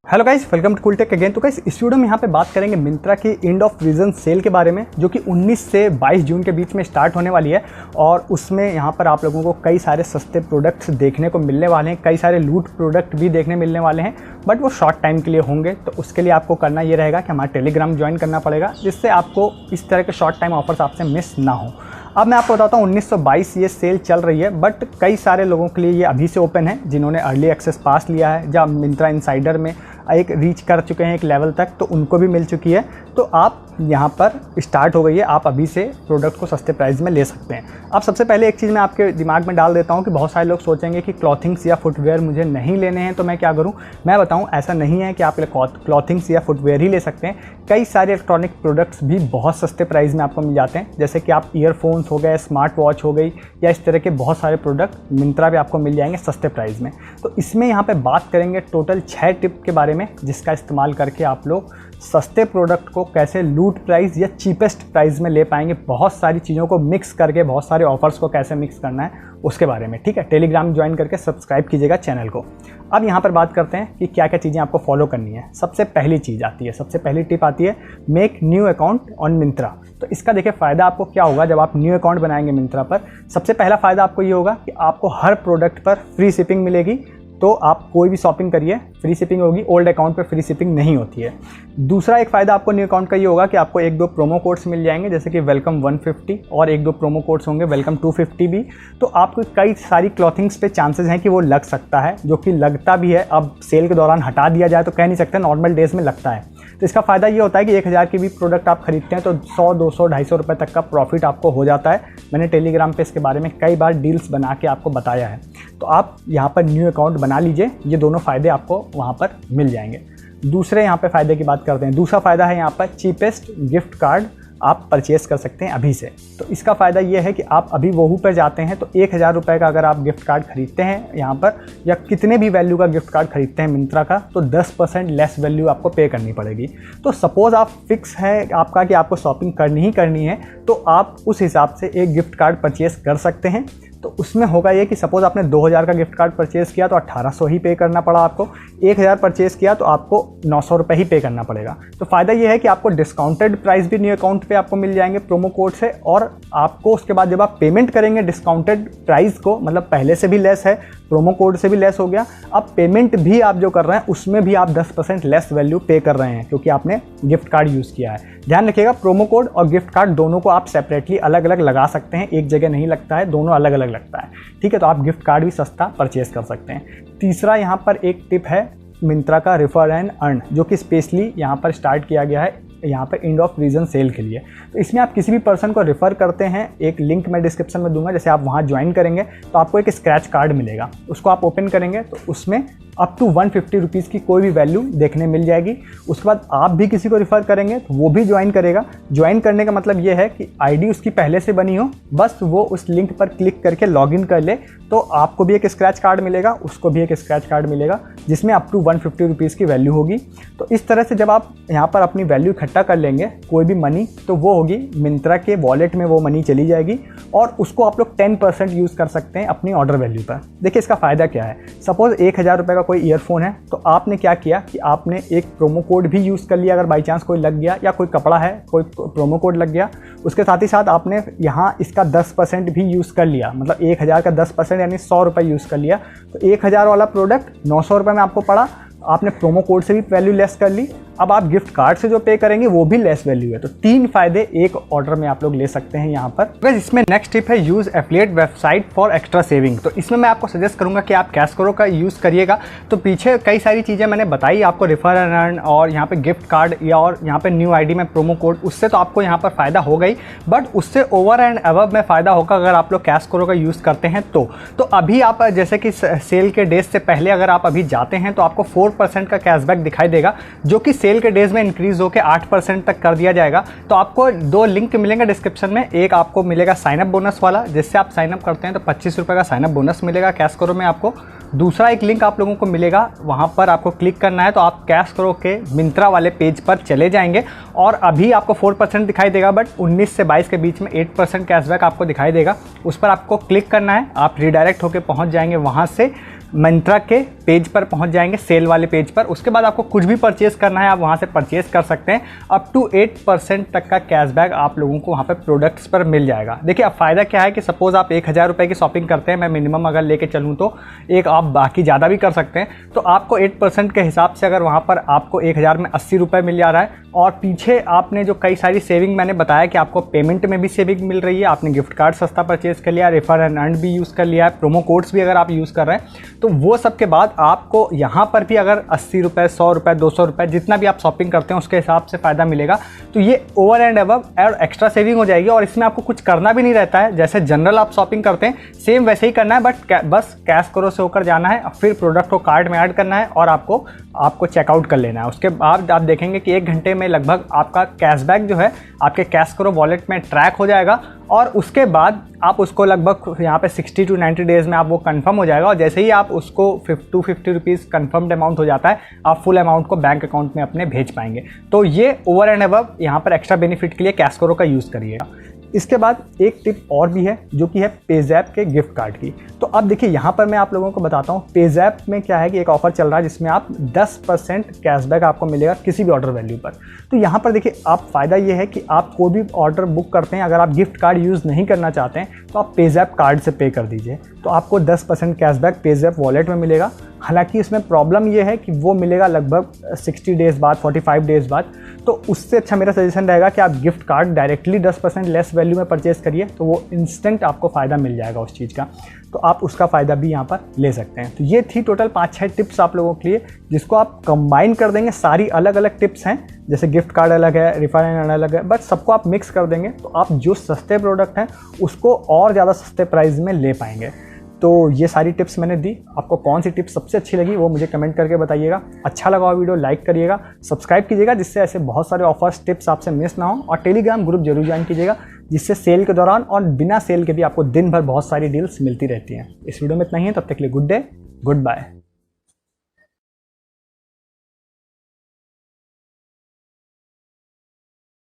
Hello guys, welcome to CoolTech again. तो guys इस video में यहाँ पे बात करेंगे मिंत्रा की एंड ऑफ सीजन सेल के बारे में, जो कि 19 से 22 जून के बीच में स्टार्ट होने वाली है। और उसमें यहाँ पर आप लोगों को कई सारे सस्ते प्रोडक्ट्स देखने को मिलने वाले हैं, कई सारे लूट प्रोडक्ट भी देखने मिलने वाले हैं, बट वो शॉर्ट टाइम के लिए होंगे। तो उसके लिए आपको करना ये रहेगा कि हमारा टेलीग्राम ज्वाइन करना पड़ेगा, जिससे आपको इस तरह के शॉर्ट टाइम ऑफर्स आपसे मिस ना हो। अब मैं आपको बताता हूँ 1922 ये सेल चल रही है, बट कई सारे लोगों के लिए ये अभी से ओपन है जिन्होंने अर्ली एक्सेस पास लिया है, जब मिंत्रा इनसाइडर में एक रीच कर चुके हैं एक लेवल तक, तो उनको भी मिल चुकी है। तो आप यहाँ पर स्टार्ट हो गई है, आप अभी से प्रोडक्ट को सस्ते प्राइस में ले सकते हैं। अब सबसे पहले एक चीज़ मैं आपके दिमाग में डाल देता हूँ कि बहुत सारे लोग सोचेंगे कि क्लॉथिंग्स या फुटवेयर मुझे नहीं लेने हैं, तो मैं क्या करूँ। मैं बताऊँ, ऐसा नहीं है कि आप क्लॉथिंग्स या फुटवेयर ही ले सकते हैं। कई सारे इलेक्ट्रॉनिक प्रोडक्ट्स भी बहुत सस्ते प्राइस में आपको मिल जाते हैं, जैसे कि आप ईयरफोन्स हो गए, स्मार्ट वॉच हो गई, या इस तरह के बहुत सारे प्रोडक्ट मिंत्रा पे आपको मिल जाएंगे सस्ते प्राइस में। तो इसमें यहाँ पे बात करेंगे टोटल 6 टिप के बारे में, जिसका इस्तेमाल करके आप लोग सस्ते प्रोडक्ट को कैसे लूट प्राइस या चीपेस्ट प्राइस में ले पाएंगे। बहुत सारी चीज़ों को मिक्स करके, बहुत सारे ऑफर्स को कैसे मिक्स करना है उसके बारे में, ठीक है। टेलीग्राम ज्वाइन करके सब्सक्राइब कीजिएगा चैनल को। अब यहाँ पर बात करते हैं कि क्या क्या चीज़ें आपको फॉलो करनी है। सबसे पहली चीज़ आती है, सबसे पहली टिप आती है, make new account on Myntra. तो इसका देखिए फ़ायदा आपको क्या होगा जब आप न्यू अकाउंट बनाएंगे मिंत्रा पर। सबसे पहला फ़ायदा आपको ये होगा कि आपको हर प्रोडक्ट पर फ्री शिपिंग मिलेगी। तो आप कोई भी शॉपिंग करिए, फ्री शिपिंग होगी। ओल्ड अकाउंट पे फ्री शिपिंग नहीं होती है। दूसरा एक फ़ायदा आपको न्यू अकाउंट का ये होगा कि आपको 1-2 प्रोमो कोड्स मिल जाएंगे, जैसे कि वेलकम 150 और 1-2 प्रोमो कोड्स होंगे वेलकम 250 भी। तो आपको कई सारी क्लॉथिंग्स पे चांसेस हैं कि वो लग सकता है, जो कि लगता भी है। अब सेल के दौरान हटा दिया जाए तो कह नहीं सकते, नॉर्मल डेज में लगता है। तो इसका फ़ायदा ये होता है कि 1000 की भी प्रोडक्ट आप खरीदते हैं तो 100, 200, 250 रुपये तक का प्रॉफिट आपको हो जाता है। मैंने टेलीग्राम पे इसके बारे में कई बार डील्स बना के आपको बताया है। तो आप यहाँ पर न्यू अकाउंट बना लीजिए, ये दोनों फ़ायदे आपको वहाँ पर मिल जाएंगे। दूसरे यहाँ पे फ़ायदे की बात करते हैं। दूसरा फ़ायदा है यहाँ पर चीपेस्ट गिफ्ट कार्ड आप परचेस कर सकते हैं अभी से। तो इसका फ़ायदा ये है कि आप अभी वोहू पर जाते हैं तो 1000 रुपये का अगर आप गिफ्ट कार्ड खरीदते हैं यहाँ पर, या कितने भी वैल्यू का गिफ्ट कार्ड खरीदते हैं मिंत्रा का, तो 10% लेस वैल्यू आपको पे करनी पड़ेगी। तो सपोज़ आप फिक्स है आपका कि आपको शॉपिंग करनी ही करनी है, तो आप उस हिसाब से एक गिफ्ट कार्ड परचेस कर सकते हैं। तो उसमें होगा ये कि सपोज़ आपने 2000 का गिफ्ट कार्ड परचेज़ किया तो 1800 ही पे करना पड़ा आपको। 1000 परचेज़ किया तो आपको 900 रुपये ही पे करना पड़ेगा। तो फ़ायदा ये है कि आपको डिस्काउंटेड प्राइस भी न्यू अकाउंट पे आपको मिल जाएंगे प्रोमो कोड से, और आपको उसके बाद जब आप पेमेंट करेंगे डिस्काउंटेड प्राइस को, मतलब पहले से भी लेस है, प्रोमो कोड से भी लेस हो गया, अब पेमेंट भी आप जो कर रहे हैं उसमें भी आप 10% लेस वैल्यू पे कर रहे हैं, क्योंकि आपने गिफ्ट कार्ड यूज़ किया है। ध्यान रखिएगा, प्रोमो कोड और गिफ्ट कार्ड दोनों को आप सेपरेटली अलग अलग लगा सकते हैं, एक जगह नहीं लगता है, दोनों अलग अलग लगता है, ठीक है। तो आप गिफ्ट कार्ड भी सस्ता परचेस कर सकते हैं। तीसरा यहाँ पर एक टिप है मिंत्रा का रेफर एंड अर्न, जो कि स्पेशली यहाँ पर स्टार्ट किया गया है यहाँ पर एंड ऑफ सीजन सेल के लिए। तो इसमें आप किसी भी पर्सन को रेफ़र करते हैं, एक लिंक मैं डिस्क्रिप्शन में दूंगा, जैसे आप वहाँ ज्वाइन करेंगे तो आपको एक स्क्रैच कार्ड मिलेगा, उसको आप ओपन करेंगे तो उसमें अप टू 150 रुपीज़ की कोई भी वैल्यू देखने मिल जाएगी। उसके बाद आप भी किसी को रिफ़र करेंगे तो वो भी ज्वाइन करेगा। ज्वाइन करने का मतलब ये है कि आईडी उसकी पहले से बनी हो, बस वो उस लिंक पर क्लिक करके लॉगिन कर ले, तो आपको भी एक स्क्रैच कार्ड मिलेगा, उसको भी एक स्क्रैच कार्ड मिलेगा, जिसमें अप टू 150 रुपीज़ की वैल्यू होगी। तो इस तरह से जब आप यहाँ पर अपनी वैल्यू इकट्ठा कर लेंगे कोई भी मनी, तो वो होगी मिंत्रा के वॉलेट में, वो मनी चली जाएगी और उसको आप लोग 10% यूज़ कर सकते हैं अपनी ऑर्डर वैल्यू पर। देखिए इसका फ़ायदा क्या है। सपोज़ 1000 रुपये का कोई ईयरफोन है, तो आपने क्या किया कि आपने एक प्रोमो कोड भी यूज़ कर लिया, अगर बाई चांस कोई लग गया, या कोई कपड़ा है कोई प्रोमो कोड लग गया, उसके साथ ही साथ आपने यहाँ इसका 10% भी यूज़ कर लिया, मतलब 1000 का 10% यानी 100 रुपये यूज़ कर लिया। तो 1000 वाला प्रोडक्ट 900 रुपये में आपको पड़ा, आपने प्रोमो कोड से भी वैल्यू लेस कर ली, अब आप गिफ्ट कार्ड से जो पे करेंगे वो भी लेस वैल्यू है। तो 3 फायदे एक ऑर्डर में आप लोग ले सकते हैं यहाँ पर। इसमें नेक्स्ट टिप है use affiliate website for extra saving. तो इसमें मैं आपको सजेस्ट करूँगा कि आप कैशकरो का यूज़ करिएगा। तो पीछे कई सारी चीज़ें मैंने बताई आपको, रेफर एंड अर्न और यहाँ पे गिफ्ट कार्ड, या और यहाँ पे न्यू आईडी में प्रोमो कोड, उससे तो आपको यहाँ पर फ़ायदा हो गई, बट उससे ओवर एंड अबव में फ़ायदा होगा अगर आप लोग कैशकरो का यूज़ करते हैं। तो अभी आप जैसे कि सेल के डेज से पहले अगर आप अभी जाते हैं तो आपको 4% का कैशबैक दिखाई देगा, जो कि सेल के डेज में इंक्रीज होकर 8% तक कर दिया जाएगा। तो आपको 2 लिंक मिलेंगे डिस्क्रिप्शन में, एक आपको मिलेगा साइनअप बोनस वाला, जिससे आप साइनअप करते हैं तो 25 रुपये का साइनअप बोनस मिलेगा कैशकरो में आपको। दूसरा एक लिंक आप लोगों को मिलेगा, वहाँ पर आपको क्लिक करना है तो आप कैशकरो के मिंत्रा वाले पेज पर चले जाएंगे और अभी आपको 4% दिखाई देगा, बट 19 से 22 के बीच में 8% कैशबैक आपको दिखाई देगा। उस पर आपको क्लिक करना है, आप रिडायरेक्ट होकर पहुँच जाएंगे वहाँ से। मिंत्रा के पेज पर पहुंच जाएंगे, सेल वाले पेज पर। उसके बाद आपको कुछ भी परचेस करना है आप वहां से परचेस कर सकते हैं। अप टू 8% तक का कैशबैक आप लोगों को वहां पर प्रोडक्ट्स पर मिल जाएगा। देखिए अब फ़ायदा क्या है कि सपोज़ आप 1000 रुपये की शॉपिंग करते हैं, मैं मिनिमम अगर लेके चलूँ तो एक आप बाकी ज़्यादा भी कर सकते हैं, तो आपको 8% के हिसाब से अगर वहाँ पर आपको 1000 में 80 रुपये मिल जा रहा है, और पीछे आपने जो कई सारी सेविंग मैंने बताया कि आपको पेमेंट में भी सेविंग मिल रही है, आपने गिफ्ट कार्ड सस्ता परचेज कर लिया, रेफर एंड अर्न भी यूज़ कर लिया है, प्रोमो कोड्स भी अगर आप यूज़ कर रहे हैं, तो वो सब के बाद आपको यहाँ पर भी अगर 80 रुपये, 100 रुपये, 200 रुपये जितना भी आप शॉपिंग करते हैं उसके हिसाब से फ़ायदा मिलेगा। तो ये ओवर एंड अबव और एक्स्ट्रा सेविंग हो जाएगी, और इसमें आपको कुछ करना भी नहीं रहता है। जैसे जनरल आप शॉपिंग करते हैं सेम वैसे ही करना है, बट बस कैश करो से होकर जाना है, फिर प्रोडक्ट को कार्ड में ऐड करना है और आपको चेकआउट कर लेना है। उसके बाद आप देखेंगे कि 1 घंटे में लगभग आपका कैशबैक जो है आपके कैश करो वॉलेट में ट्रैक हो जाएगा, और उसके बाद आप उसको लगभग यहाँ पे 60 to 90 डेज़ में आप वो कंफर्म हो जाएगा। और जैसे ही आप उसको 250 रुपीज़ कन्फर्म्ड अमाउंट हो जाता है, आप फुल अमाउंट को बैंक अकाउंट में अपने भेज पाएंगे। तो ये ओवर एंड अबव यहाँ पर एक्स्ट्रा बेनिफिट के लिए कैश करो का यूज़ करिएगा। इसके बाद एक टिप और भी है जो कि है पेज़ैप के गिफ्ट कार्ड की। तो अब देखिए यहाँ पर मैं आप लोगों को बताता हूँ पेज़ैप में क्या है कि एक ऑफर चल रहा है जिसमें आप 10% कैशबैक आपको मिलेगा किसी भी ऑर्डर वैल्यू पर। तो यहाँ पर देखिए आप फ़ायदा ये है कि आप कोई भी ऑर्डर बुक करते हैं, अगर आप गिफ्ट कार्ड यूज़ नहीं करना चाहते हैं तो आप पेज़ैप कार्ड से पे कर दीजिए, तो आपको 10% कैशबैक पेज़ैप वॉलेट में मिलेगा। हालांकि इसमें प्रॉब्लम ये है कि वो मिलेगा लगभग 60 डेज़ बाद, 45 डेज़ बाद। तो उससे अच्छा मेरा सजेशन रहेगा कि आप gift card directly 10% less value में परचेज़ करिए, तो वो इंस्टेंट आपको फ़ायदा मिल जाएगा उस चीज़ का, तो आप उसका फ़ायदा भी यहाँ पर ले सकते हैं। तो ये थी टोटल 5-6 टिप्स आप लोगों के लिए, जिसको आप कंबाइन कर देंगे। सारी अलग अलग टिप्स हैं, जैसे गिफ्ट कार्ड अलग है, रेफर एंड अर्न अलग है, बट सबको आप मिक्स कर देंगे तो आप जो सस्ते प्रोडक्ट हैं उसको और ज़्यादा सस्ते प्राइस में ले पाएंगे। तो ये सारी टिप्स मैंने दी। आपको कौन सी टिप्स सबसे अच्छी लगी वो मुझे कमेंट करके बताइएगा। अच्छा लगा वीडियो लाइक करिएगा, सब्सक्राइब कीजिएगा जिससे ऐसे बहुत सारे ऑफर्स टिप्स आपसे मिस ना हो, और टेलीग्राम ग्रुप जरूर ज्वाइन कीजिएगा जिससे सेल के दौरान और बिना सेल के भी आपको दिन भर बहुत सारी डील्स मिलती रहती हैं। इस वीडियो में इतना ही है, तब तक के लिए गुड डे, गुड बाय।